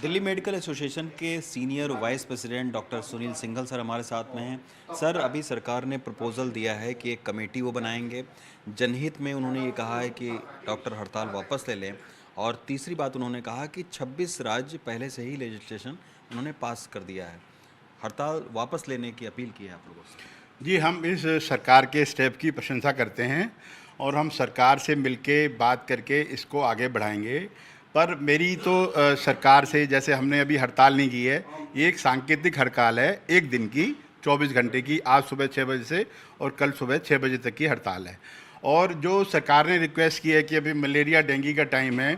Delhi medical association के senior vice president doctor Sunil Singhal sir हमारे साथ में हैं। सर, अभी सरकार ने प्रपोजल दिया है कि एक कमेटी वो बनाएंगे। जनहित में उन्होंने ये कहा है कि डॉक्टर हड़ताल वापस ले लें, और तीसरी बात उन्होंने कहा कि 26 राज्य पहले से ही लेजिस्लेशन उन्होंने पास कर दिया है। हड़ताल वापस लेने की अपील की है आप लोगों से। जी, हम इस सरकार के स्टेप की प्रशंसा करते हैं और हम सरकार से मिलके बात करके इसको आगे बढ़ाएंगे। पर मेरी तो सरकार से, जैसे हमने अभी हड़ताल नहीं की है, ये एक सांकेतिक हड़ताल है, एक दिन की 24 घंटे की, आज सुबह 6 बजे से और कल सुबह 6 बजे तक की हड़ताल है। और जो सरकार ने रिक्वेस्ट की है कि अभी मलेरिया डेंगू का टाइम है,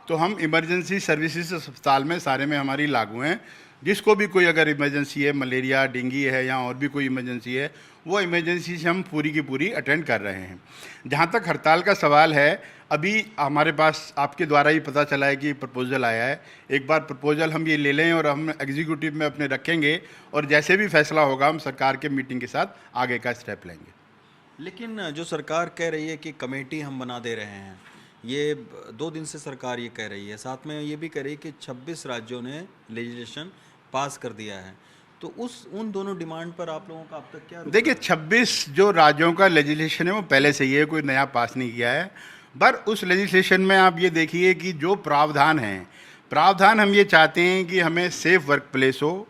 तो हम इमरजेंसी सर्विसेज अस्पताल में सारे में हमारी लागू हैं। जिसको भी कोई अगर इमरजेंसी है, मलेरिया डेंगू है या और भी कोई इमरजेंसी है, वो इमरजेंसी से हम पूरी की पूरी अटेंड कर रहे हैं। जहाँ तक हड़ताल का सवाल है, अभी हमारे पास आपके द्वारा ही पता चला है कि प्रपोज़ल आया है। एक बार प्रपोज़ल हम ये ले लें और हम एग्जीक्यूटिव में अपने रखेंगे, और जैसे भी फैसला होगा हम सरकार के मीटिंग के साथ आगे का स्टेप लेंगे। लेकिन जो सरकार कह रही है कि कमेटी हम बना दे रहे हैं, ये 2 दिन से सरकार ये कह रही है, साथ में ये भी कह रही है कि 26 राज्यों ने लेजिस्लेशन पास कर दिया है। तो उन दोनों डिमांड पर आप लोगों का अब तक क्या? देखिए, 26 जो राज्यों का लेजिस्लेशन है वो पहले से ही है, कोई नया पास नहीं किया है। पर उस लेजिस्लेशन में आप ये देखिए कि जो प्रावधान हम ये चाहते हैं कि हमें सेफ वर्क प्लेस हो,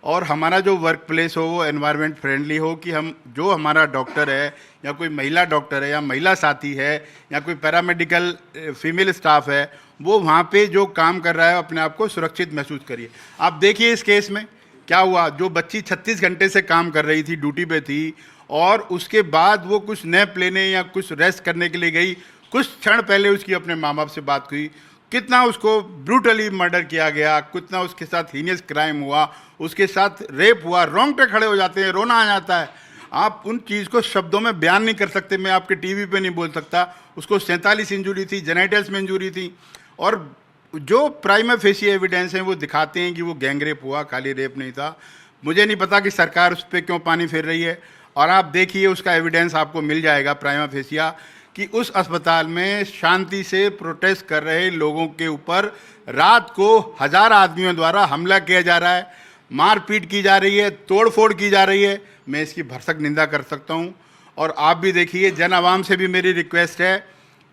और हमारा जो वर्क प्लेस हो वो एनवायरनमेंट फ्रेंडली हो, कि हम जो हमारा डॉक्टर है या कोई महिला डॉक्टर है या महिला साथी है या कोई पैरामेडिकल फीमेल स्टाफ है, वो वहाँ पे जो काम कर रहा है अपने आप को सुरक्षित महसूस करिए। आप देखिए इस केस में क्या हुआ, जो बच्ची 36 घंटे से काम कर रही थी, ड्यूटी पे थी, और उसके बाद वो कुछ नैप लेने या कुछ रेस्ट करने के लिए गई, कुछ क्षण पहले उसकी अपने माँ बाप से बात हुई, कितना उसको ब्रूटली मर्डर किया गया, कितना उसके साथ हीनियस क्राइम हुआ, उसके साथ रेप हुआ, रोंगटे खड़े हो जाते हैं, रोना आ जाता है। आप उन चीज़ को शब्दों में बयान नहीं कर सकते, मैं आपके टीवी पे नहीं बोल सकता। उसको 47 इंजरी थी, जेनाइटल्स में इंजरी थी, और जो प्राइमा फेसी एविडेंस हैं वो दिखाते हैं कि वो गैंग रेप हुआ, खाली रेप नहीं था। मुझे नहीं पता कि सरकार उस पर क्यों पानी फेर रही है, और आप देखिए उसका एविडेंस आपको मिल जाएगा प्राइमा फेसिया, कि उस अस्पताल में शांति से प्रोटेस्ट कर रहे लोगों के ऊपर रात को 1000 आदमियों द्वारा हमला किया जा रहा है, मारपीट की जा रही है, तोड़फोड़ की जा रही है। मैं इसकी भरसक निंदा कर सकता हूँ। और आप भी देखिए, जन आवाम से भी मेरी रिक्वेस्ट है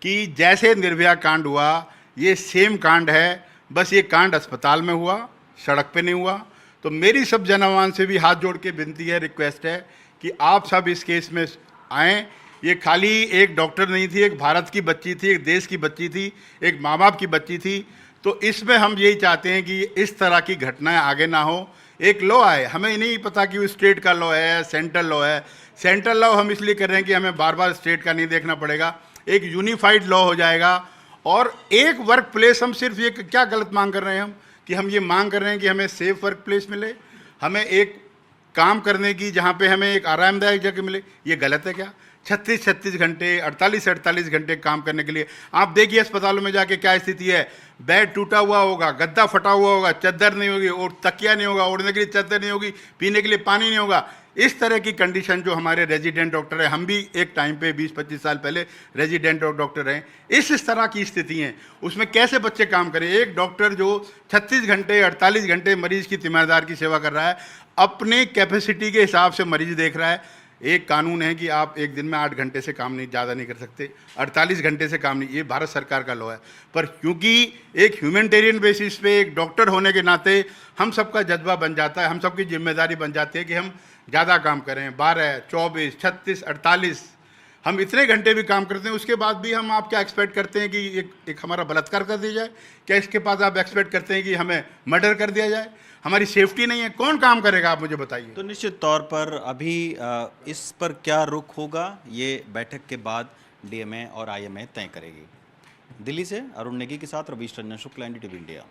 कि जैसे निर्भया कांड हुआ, ये सेम कांड है, बस ये कांड अस्पताल में हुआ, सड़क पे नहीं हुआ। तो मेरी सब जन आवाम से भी हाथ जोड़ के विनती है, रिक्वेस्ट है कि आप सब इस केस में आएँ। ये खाली एक डॉक्टर नहीं थी, एक भारत की बच्ची थी, एक देश की बच्ची थी, एक माँ बाप की बच्ची थी। तो इसमें हम यही चाहते हैं कि इस तरह की घटनाएं आगे ना हो। एक लॉ आए, हमें नहीं पता कि वो स्टेट का लॉ है, सेंट्रल लॉ है। सेंट्रल लॉ हम इसलिए कर रहे हैं कि हमें बार बार स्टेट का नहीं देखना पड़ेगा, एक यूनिफाइड लॉ हो जाएगा। और एक वर्क प्लेस, हम सिर्फ ये क्या गलत मांग कर रहे हैं हम, कि हम ये मांग कर रहे हैं कि हमें सेफ वर्क प्लेस मिले, हमें एक काम करने की जहाँ पे हमें एक आरामदायक जगह मिले। ये गलत है क्या? 36 घंटे, 48 घंटे काम करने के लिए। आप देखिए अस्पतालों में जाके क्या स्थिति है, बेड टूटा हुआ होगा, गद्दा फटा हुआ होगा, चादर नहीं होगी, और तकिया नहीं होगा, ओढ़ने के लिए चादर नहीं होगी, पीने के लिए पानी नहीं होगा। इस तरह की कंडीशन जो हमारे रेजिडेंट डॉक्टर हैं, हम भी एक टाइम पे 20-25 साल पहले रेजिडेंट डॉक्टर हैं, इस तरह की स्थिति हैं, उसमें कैसे बच्चे काम करें? एक डॉक्टर जो 36 घंटे 48 घंटे मरीज की तीमारदार की सेवा कर रहा है, अपने कैपेसिटी के हिसाब से मरीज देख रहा है। एक कानून है कि आप एक दिन में 8 घंटे से काम नहीं, ज़्यादा नहीं कर सकते, 48 घंटे से काम नहीं, ये भारत सरकार का लॉ है। पर क्योंकि एक ह्यूमैनिटेरियन बेसिस पे एक डॉक्टर होने के नाते हम सबका जज्बा बन जाता है, हम सबकी जिम्मेदारी बन जाती है कि हम ज़्यादा काम करें, 12, 24, 36, 48, हम इतने घंटे भी काम करते हैं। उसके बाद भी हम, आप क्या एक्सपेक्ट करते हैं कि एक हमारा बलात्कार कर दिया जाए? क्या इसके बाद आप एक्सपेक्ट करते हैं कि हमें मर्डर कर दिया जाए? हमारी सेफ्टी नहीं है, कौन काम करेगा? आप मुझे बताइए। तो निश्चित तौर पर अभी इस पर क्या रुख होगा, ये बैठक के बाद डीएमए और आईएमए तय करेगी। दिल्ली से अरुण नेगी के साथ रवीश रंजन शुक्ला, एनडीटीवी इंडिया।